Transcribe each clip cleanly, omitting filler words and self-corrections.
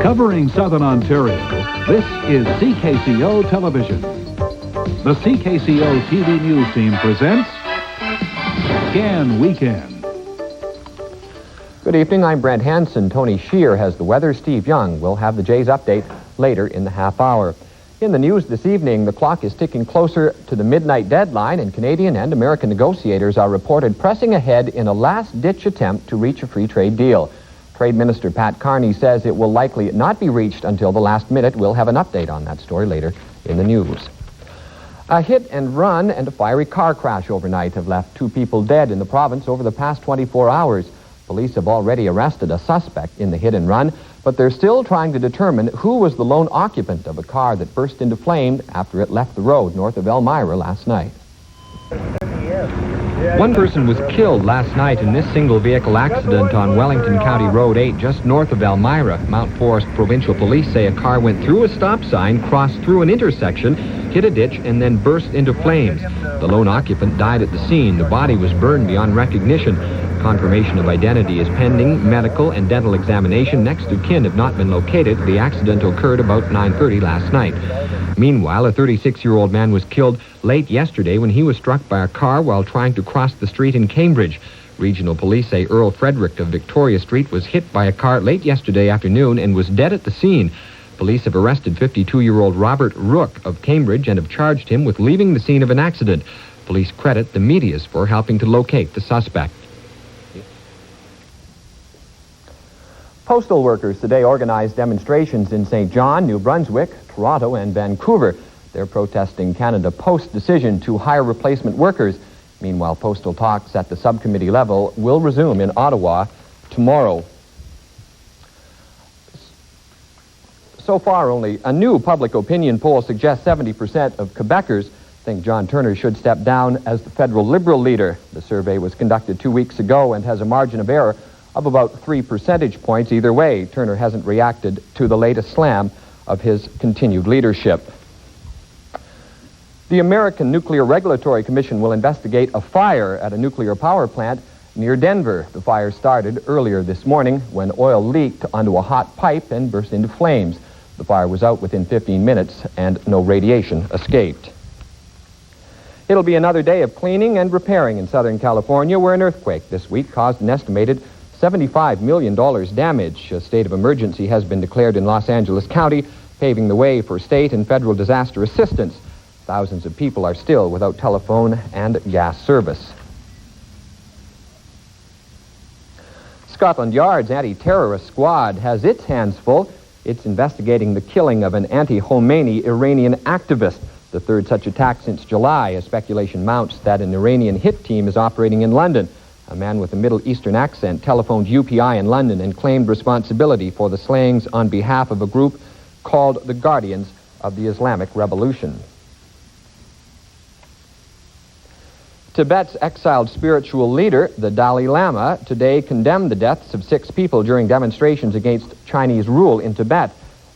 Covering Southern Ontario, this is CKCO Television. The CKCO-TV News Team presents Scan Weekend. Good evening, I'm Brent. Hanson. Tony Chir has the weather. Steve Young will have the Jays update later in the half hour. In the news this evening, the clock is ticking closer to the midnight deadline, and Canadian and American negotiators are reported pressing ahead in a last-ditch attempt to reach a free trade deal. Trade Minister Pat Carney says it will likely not be reached until the last minute. We'll have an update on that story later in the news. A hit and run and a fiery car crash overnight have left 2 people dead in the province over the past 24 hours. Police have already arrested a suspect in the hit and run, but they're still trying to determine who was the lone occupant of a car that burst into flames after it left the road north of Elmira last night. One person was killed last night in this single-vehicle accident on Wellington County Road 8, just north of Elmira. Mount Forest Provincial Police say a car went through a stop sign, crossed through an intersection, hit a ditch, and then burst into flames. The lone occupant died at the scene. The body was burned beyond recognition. Confirmation of identity is pending. Medical and dental examination. Next of kin have not been located. The accident occurred about 9:30 last night. Meanwhile, a 36-year-old man was killed late yesterday when he was struck by a car while trying to cross the street in Cambridge. Regional police say Earl Frederick of Victoria Street was hit by a car late yesterday afternoon and was dead at the scene. Police have arrested 52-year-old Robert Rook of Cambridge and have charged him with leaving the scene of an accident. Police credit the medias for helping to locate the suspect. Postal workers today organized demonstrations in St. John, New Brunswick, Toronto, and Vancouver. They're protesting Canada Post's decision to hire replacement workers. Meanwhile, postal talks at the subcommittee level will resume in Ottawa tomorrow. So far, only a new public opinion poll suggests 70% of Quebecers think John Turner should step down as the federal Liberal leader. The survey was conducted 2 weeks ago and has a margin of error of about 3 percentage points either way. Turner hasn't reacted to the latest slam of his continued leadership. The American Nuclear Regulatory Commission will investigate a fire at a nuclear power plant near Denver. The fire started earlier this morning when oil leaked onto a hot pipe and burst into flames. The fire was out within 15 minutes and no radiation escaped. It'll be another day of cleaning and repairing in Southern California, where an earthquake this week caused an estimated $75 million damage. A state of emergency has been declared in Los Angeles County, paving the way for state and federal disaster assistance. Thousands of people are still without telephone and gas service. Scotland Yard's anti-terrorist squad has its hands full. It's investigating the killing of an anti-Khomeini Iranian activist, the third such attack since July, as speculation mounts that an Iranian hit team is operating in London. A man with a Middle Eastern accent telephoned UPI in London and claimed responsibility for the slayings on behalf of a group called the Guardians of the Islamic Revolution. Tibet's exiled spiritual leader, the Dalai Lama, today condemned the deaths of 6 people during demonstrations against Chinese rule in Tibet.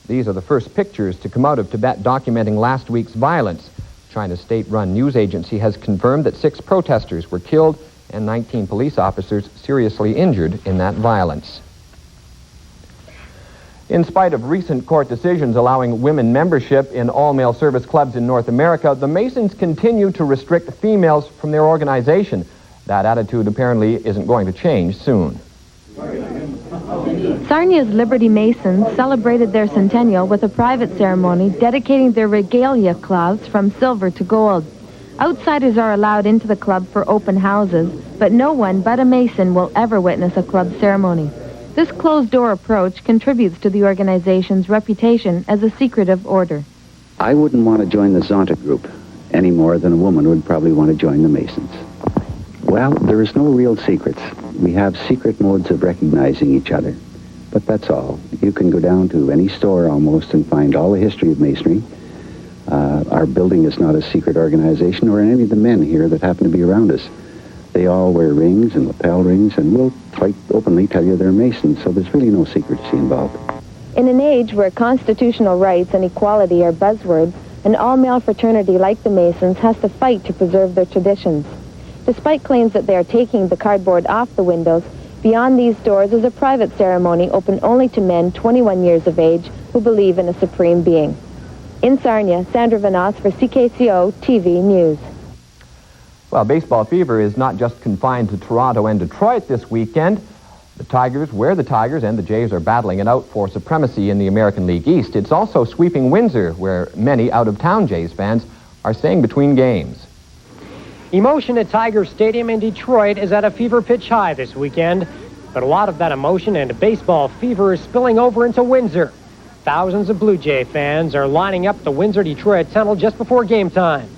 These are the first pictures to come out of Tibet documenting last week's violence. China's state-run news agency has confirmed that 6 protesters were killed and 19 police officers seriously injured in that violence. In spite of recent court decisions allowing women membership in all-male service clubs in North America, the Masons continue to restrict females from their organization. That attitude apparently isn't going to change soon. Sarnia's Liberty Masons celebrated their centennial with a private ceremony dedicating their regalia cloths from silver to gold. Outsiders are allowed into the club for open houses, but no one but a Mason will ever witness a club ceremony. This closed-door approach contributes to the organization's reputation as a secretive order. I wouldn't want to join the Zonta group any more than a woman would probably want to join the Masons. Well, there is no real secrets. We have secret modes of recognizing each other, but that's all. You can go down to any store almost and find all the history of Masonry. Our building is not a secret organization, or any of the men here that happen to be around us. They all wear rings and lapel rings, and will quite openly tell you they're Masons, so there's really no secrecy involved. In an age where constitutional rights and equality are buzzwords, an all-male fraternity like the Masons has to fight to preserve their traditions. Despite claims that they are taking the cardboard off the windows, Beyond these doors is a private ceremony open only to men 21 years of age who believe in a supreme being. In Sarnia, Sandra Vanos for CKCO-TV News. Well, baseball fever is not just confined to Toronto and Detroit this weekend. The Tigers, and the Jays are battling it out for supremacy in the American League East. It's also sweeping Windsor, where many out-of-town Jays fans are staying between games. Emotion at Tiger Stadium in Detroit is at a fever pitch high this weekend, but a lot of that emotion and baseball fever is spilling over into Windsor. Thousands of Blue Jay fans are lining up the Windsor-Detroit tunnel just before game time.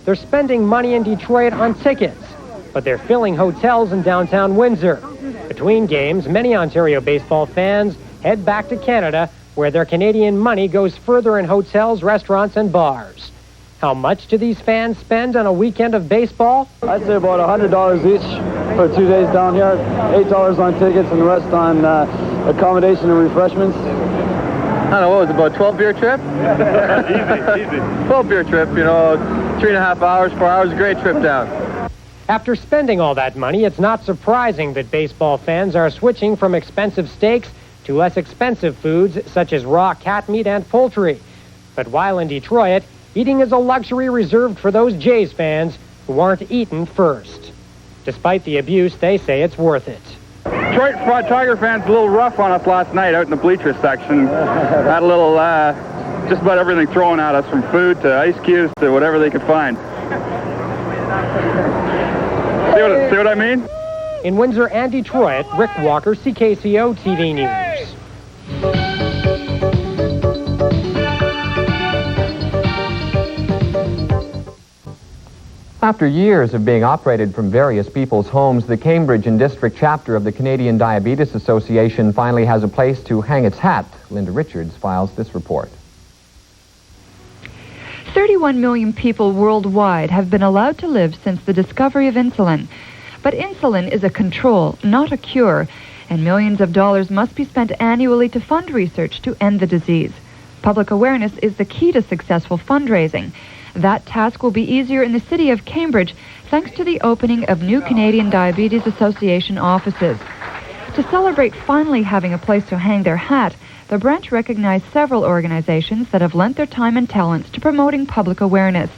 They're spending money in Detroit on tickets, but they're filling hotels in downtown Windsor. Between games, many Ontario baseball fans head back to Canada, where their Canadian money goes further in hotels, restaurants, and bars. How much do these fans spend on a weekend of baseball? I'd say about $100 each for 2 days down here, $8 on tickets and the rest on accommodation and refreshments. I don't know, what was it, about 12-beer trip? Easy. 12-beer trip, 3.5 hours, 4 hours, a great trip down. After spending all that money, it's not surprising that baseball fans are switching from expensive steaks to less expensive foods such as raw cat meat and poultry. But while in Detroit, eating is a luxury reserved for those Jays fans who aren't eaten first. Despite the abuse, they say it's worth it. Detroit Tiger fans a little rough on us last night out in the bleachers section. Had a little, just about everything thrown at us, from food to ice cubes to whatever they could find. See what I mean? In Windsor and Detroit, Rick Walker, CKCO-TV News. After years of being operated from various people's homes, the Cambridge and District chapter of the Canadian Diabetes Association finally has a place to hang its hat. Linda Richards files this report. 31 million people worldwide have been allowed to live since the discovery of insulin. But insulin is a control, not a cure, and millions of dollars must be spent annually to fund research to end the disease. Public awareness is the key to successful fundraising. That task will be easier in the city of Cambridge thanks to the opening of new Canadian Diabetes Association offices. To celebrate finally having a place to hang their hat, the Brent recognized several organizations that have lent their time and talents to promoting public awareness.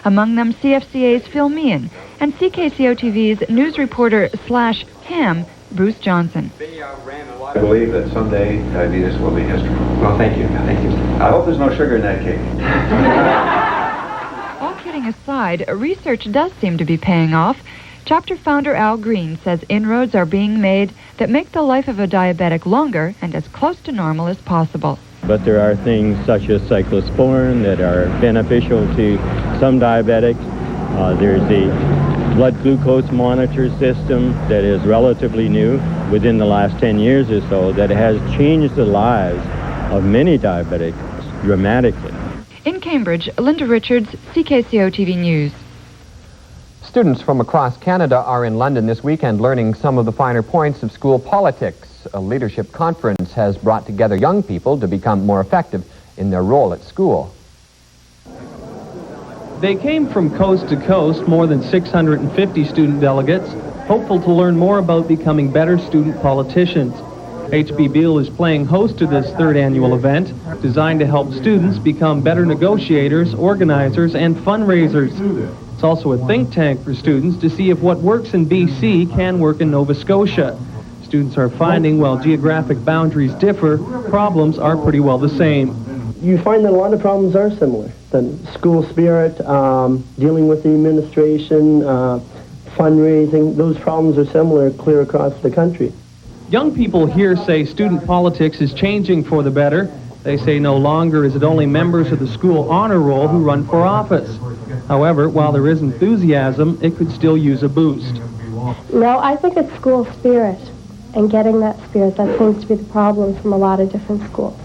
Among them, CFCA's Phil Meehan and CKCO-TV's news reporter /Ham, Bruce Johnson. I believe that someday diabetes will be history. Well, thank you. Thank you. I hope there's no sugar in that cake. All kidding aside, research does seem to be paying off. Chapter founder Al Green says inroads are being made that make the life of a diabetic longer and as close to normal as possible. But there are things such as cyclosporin that are beneficial to some diabetics. There's the blood glucose monitor system that is relatively new within the last 10 years or so that has changed the lives of many diabetics dramatically. In Cambridge, Linda Richards, CKCO-TV News. Students from across Canada are in London this weekend learning some of the finer points of school politics. A leadership conference has brought together young people to become more effective in their role at school. They came from coast to coast, more than 650 student delegates, hopeful to learn more about becoming better student politicians. HB Beale is playing host to this third annual event, designed to help students become better negotiators, organizers, and fundraisers. It's also a think tank for students to see if what works in BC can work in Nova Scotia. Students are finding while geographic boundaries differ, problems are pretty well the same. You find that a lot of problems are similar. The school spirit, dealing with the administration, fundraising, those problems are similar clear across the country. Young people here say student politics is changing for the better. They say no longer is it only members of the school honor roll who run for office. However, while there is enthusiasm, it could still use a boost. No, I think it's school spirit and getting that spirit. That seems to be the problem from a lot of different schools.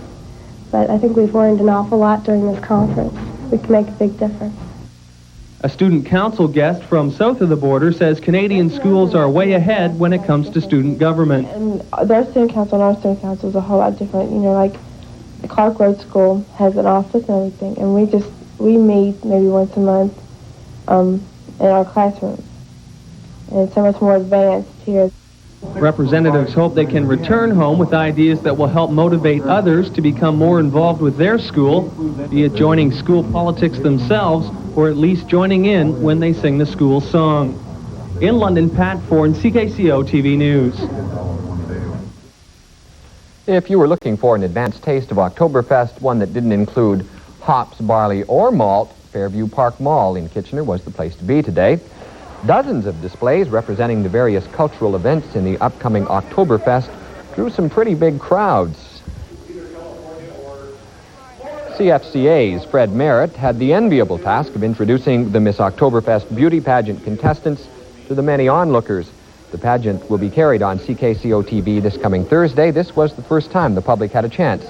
But I think we've learned an awful lot during this conference. We can make a big difference. A student council guest from south of the border says Canadian schools are way ahead when it comes to student government. And their student council and our student council is a whole lot different. You know, like the Clark Road School has an office and everything, and we meet maybe once a month in our classroom. And it's so much more advanced here. Representatives hope they can return home with ideas that will help motivate others to become more involved with their school, be it joining school politics themselves or at least joining in when they sing the school song. In London, Pat Foran, CKCO-TV News. If you were looking for an advanced taste of Oktoberfest, one that didn't include hops, barley, or malt, Fairview Park Mall in Kitchener was the place to be today. Dozens of displays representing the various cultural events in the upcoming Oktoberfest drew some pretty big crowds. CFCA's Fred Merritt had the enviable task of introducing the Miss Oktoberfest beauty pageant contestants to the many onlookers. The pageant will be carried on CKCO-TV this coming Thursday. This was the first time the public had a chance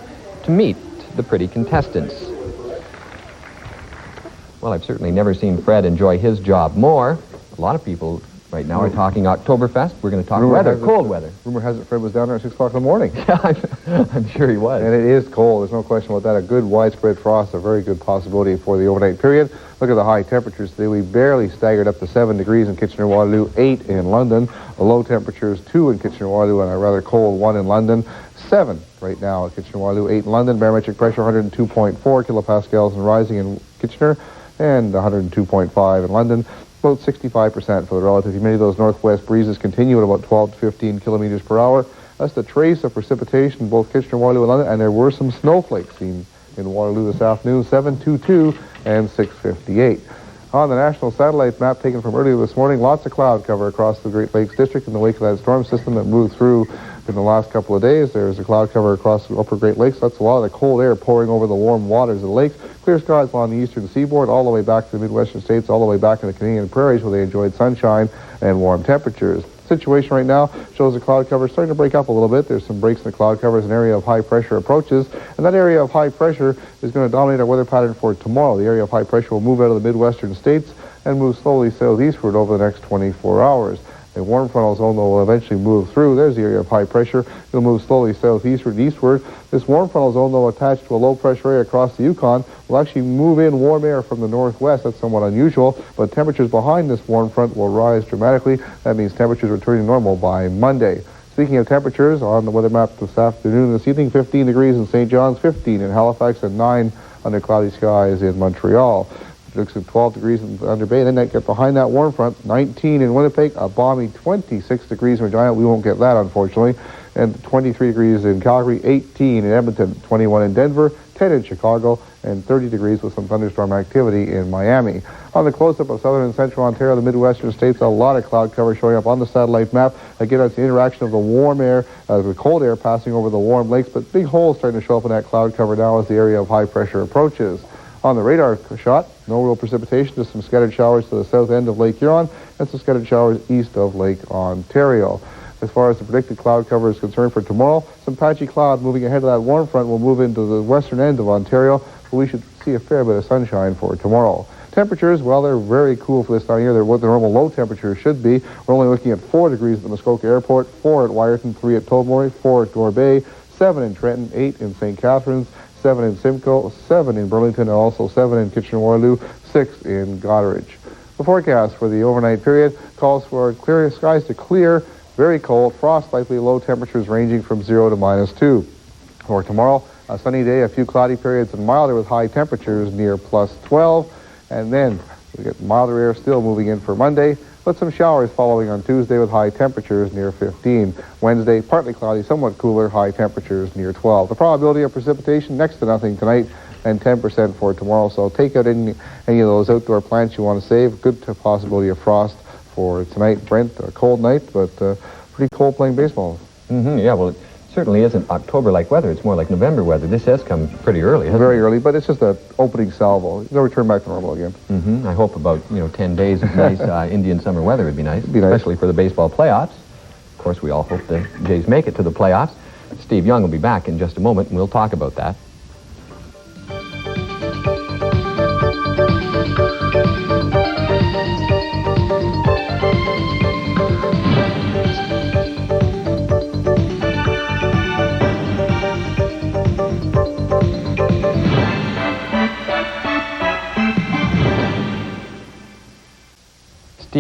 to meet the pretty contestants. Well, I've certainly never seen Fred enjoy his job more. A lot of people right now are talking Oktoberfest. We're going to talk weather, cold weather. Rumor has it Fred was down there at 6 o'clock in the morning. I'm sure he was. And it is cold. There's no question about that. A good widespread frost, a very good possibility for the overnight period. Look at the high temperatures today. We barely staggered up to 7 degrees in Kitchener-Waterloo, 8 in London. The low temperatures, 2 in Kitchener-Waterloo, and a rather cold 1 in London. 7 right now at Kitchener-Waterloo, 8 in London. Barometric pressure 102.4 kilopascals and rising in Kitchener, and 102.5 in London. About 65% for the relative humidity. Those northwest breezes continue at about 12 to 15 kilometers per hour. That's the trace of precipitation in both Kitchener, Waterloo, and London, and there were some snowflakes seen in Waterloo this afternoon, 7:22 and 6:58. On the national satellite map taken from earlier this morning, lots of cloud cover across the Great Lakes District in the wake of that storm system that moved through in the last couple of days. There's a cloud cover across the upper Great Lakes. That's a lot of the cold air pouring over the warm waters of the lakes. Clear skies along the eastern seaboard, all the way back to the Midwestern states, all the way back in the Canadian prairies where they enjoyed sunshine and warm temperatures. Situation right now shows the cloud cover starting to break up a little bit. There's some breaks in the cloud cover as an area of high pressure approaches, and that area of high pressure is going to dominate our weather pattern for tomorrow. The area of high pressure will move out of the Midwestern states and move slowly southeastward over the next 24 hours. A warm frontal zone, though, will eventually move through. There's the area of high pressure. It'll move slowly southeastward and eastward. This warm frontal zone, though, attached to a low-pressure area across the Yukon, will actually move in warm air from the northwest. That's somewhat unusual, but temperatures behind this warm front will rise dramatically. That means temperatures returning to normal by Monday. Speaking of temperatures, on the weather map this afternoon and this evening, 15 degrees in St. John's, 15 in Halifax, and 9 under cloudy skies in Montreal. It looks at 12 degrees in Thunder Bay, and then get behind that warm front, 19 in Winnipeg, a balmy 26 degrees in Regina. We won't get that, unfortunately. And 23 degrees in Calgary, 18 in Edmonton, 21 in Denver, 10 in Chicago, and 30 degrees with some thunderstorm activity in Miami. On the close-up of southern and central Ontario, the Midwestern states, a lot of cloud cover showing up on the satellite map. Again, that's the interaction of the warm air, the cold air passing over the warm lakes, but big holes starting to show up in that cloud cover now as the area of high pressure approaches. On the radar shot, no real precipitation, just some scattered showers to the south end of Lake Huron and some scattered showers east of Lake Ontario. As far as the predicted cloud cover is concerned for tomorrow, some patchy cloud moving ahead of that warm front will move into the western end of Ontario, but we should see a fair bit of sunshine for tomorrow. Temperatures, well, they're very cool for this time of year. They're what the normal low temperature should be. We're only looking at 4 degrees at the Muskoka Airport, 4 at Wyerton, 3 at Tobermory, 4 at Gore Bay, 7 in Trenton, 8 in St. Catharines, 7 in Simcoe, 7 in Burlington, and also 7 in Kitchener-Waterloo, 6 in Goderich. The forecast for the overnight period calls for clear skies to clear, very cold, frost likely, low temperatures ranging from 0 to -2. For tomorrow, a sunny day, a few cloudy periods, and milder with high temperatures near +12. And then we get milder air still moving in for Monday, but some showers following on Tuesday with high temperatures near 15. Wednesday, partly cloudy, somewhat cooler, high temperatures near 12. The probability of precipitation next to nothing tonight and 10% for tomorrow. So take out any of those outdoor plants you want to save. Good possibility of frost for tonight, Brent. A cold night, but pretty cold playing baseball. Yeah, well, it certainly isn't October-like weather. It's more like November weather. This has come pretty early, hasn't it? Very early, but it's just an opening salvo. They'll return back to normal again. I hope about 10 days of nice Indian summer weather would be nice, especially for the baseball playoffs. Of course, we all hope the Jays make it to the playoffs. Steve Young will be back in just a moment, and we'll talk about that.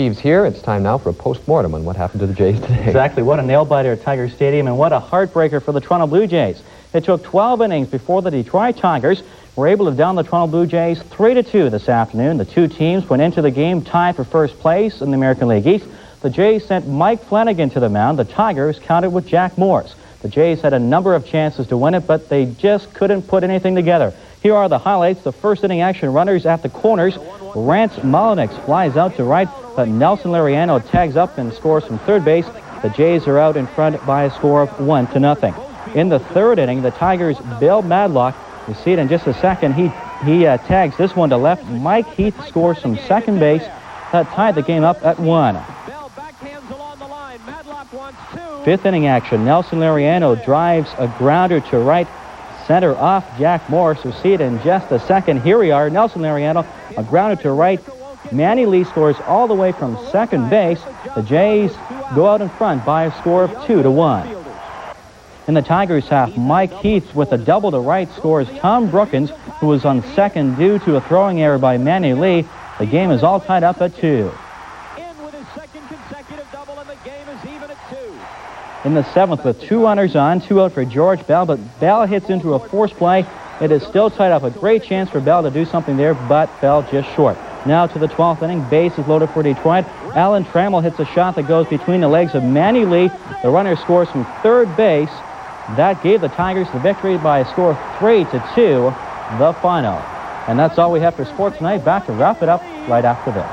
Steve's here. It's time now for a post-mortem on what happened to the Jays today. Exactly. What a nail-biter at Tiger Stadium, and what a heartbreaker for the Toronto Blue Jays. It took 12 innings before the Detroit Tigers were able to down the Toronto Blue Jays 3-2 this afternoon. The two teams went into the game tied for first place in the American League East. The Jays sent Mike Flanagan to the mound. The Tigers countered with Jack Morris. The Jays had a number of chances to win it, but they just couldn't put anything together. Here are the highlights. The first inning action, runners at the corners. Rance Molyneux flies out to right, but Nelson Lariano tags up and scores from third base. The Jays are out in front by a score of 1-0. In the third inning, the Tigers' Bill Madlock, you see it in just a second, he tags this one to left. Mike Heath scores from second base. That tied the game up at 1. Fifth inning action, Nelson Lariano drives a grounder to right center off Jack Morris. We'll see it in just a second. Here we are, Nelson Lariano, a grounder to right. Manny Lee scores all the way from second base. The Jays go out in front by a score of 2-1. In the Tigers half, Mike Heath with a double to right scores Tom Brookins, who was on second due to a throwing error by Manny Lee. The game is all tied up at 2. In the seventh, with 2 runners on, 2 out for George Bell, but Bell hits into a force play. It is still tied up. A great chance for Bell to do something there, but Bell just short. Now to the 12th inning, base is loaded for Detroit. Alan Trammell hits a shot that goes between the legs of Manny Lee. The runner scores from third base. That gave the Tigers the victory by a score of 3-2, the final. And that's all we have for sports tonight. Back to wrap it up right after this.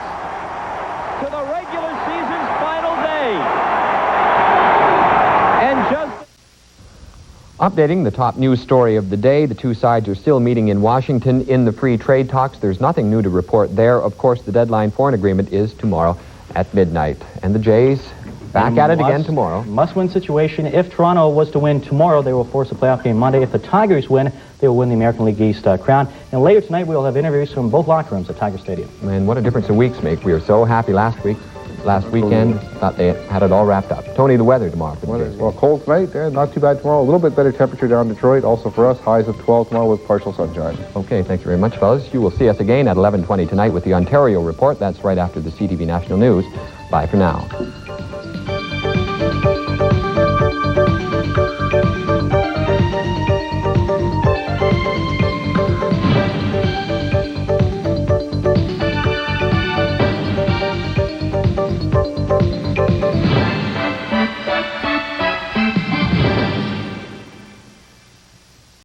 To the regular season's final day. And just updating the top news story of the day, the two sides are still meeting in Washington in the free trade talks. There's nothing new to report there. Of course, the deadline for an agreement is tomorrow at midnight. And the Jays back at it again tomorrow. Must-win situation. If Toronto was to win tomorrow, they will force a playoff game Monday. If the Tigers win, they will win the American League East crown. And later tonight, we will have interviews from both locker rooms at Tiger Stadium. Man, what a difference the weeks make. We were so happy last weekend. Thought they had it all wrapped up. Tony, the weather tomorrow for the Jays. Well, cold tonight, not too bad tomorrow. A little bit better temperature down in Detroit. Also for us, highs of 12 tomorrow with partial sunshine. Okay, thank you very much, fellas. You will see us again at 11:20 tonight with the Ontario Report. That's right after the CTV National News. Bye for now.